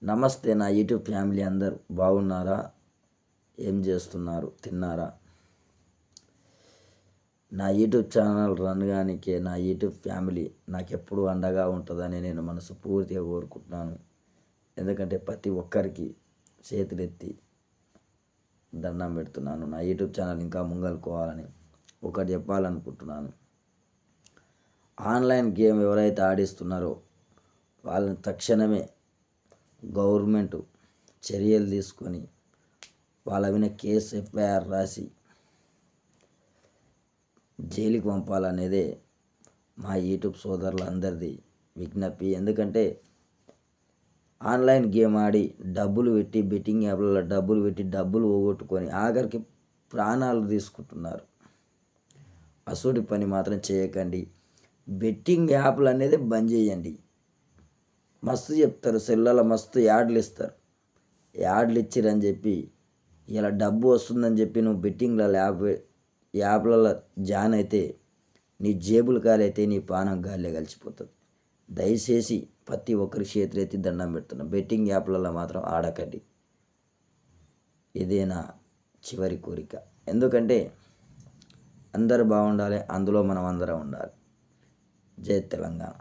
నమస్తే నా YouTube family అందరూ బాగున్నారా? ఏం చేస్తున్నారు? తిన్నారా? నా యూట్యూబ్ ఛానల్ రన్ కానికే నా యూట్యూబ్ ఫ్యామిలీ నాకు ఎప్పుడు అండగా ఉంటుందని నేను మనస్ఫూర్తిగా కోరుకుంటున్నాను. ఎందుకంటే ప్రతి ఒక్కరికి చేతులెత్తి దండం పెడుతున్నాను. నా యూట్యూబ్ ఛానల్ ఇంకా ముంగలుకోవాలని ఒకటి చెప్పాలనుకుంటున్నాను. ఆన్లైన్ గేమ్ ఎవరైతే ఆడిస్తున్నారో వాళ్ళని తక్షణమే గవర్నమెంట్ చర్యలు తీసుకొని వాళ్ళ మీద కేసు ఎఫ్ఐఆర్ రాసి జైలుకి పంపాలనేదే మా యూట్యూబ్ సోదరులందరిది విజ్ఞప్తి. ఎందుకంటే ఆన్లైన్ గేమ్ ఆడి డబ్బులు పెట్టి బెట్టింగ్ యాప్లలో డబ్బులు పెట్టి డబ్బులు పోగొట్టుకొని ఆఖరికి ప్రాణాలు తీసుకుంటున్నారు. అసూడి పని మాత్రం చేయకండి. బెట్టింగ్ యాప్లు అనేది బంద్ చేయండి. మస్తు చెప్తారు, సెల్లలో మస్తు యాడ్లు ఇస్తారు. యాడ్లు ఇచ్చిరని చెప్పి ఇలా డబ్బు వస్తుందని చెప్పి నువ్వు బెట్టింగ్లలో యాప్లలో జాయిన్ అయితే నీ జేబులు కాలైతే నీ పానం గాలిలో కలిసిపోతుంది. దయచేసి ప్రతి ఒక్కరి చేతులు ఎత్తి దండం పెడుతున్నా, బెట్టింగ్ యాప్లలో మాత్రం ఆడకండి. ఇదే నా చివరి కోరిక. ఎందుకంటే అందరూ బాగుండాలి, అందులో మనం అందరం ఉండాలి. జై తెలంగాణ.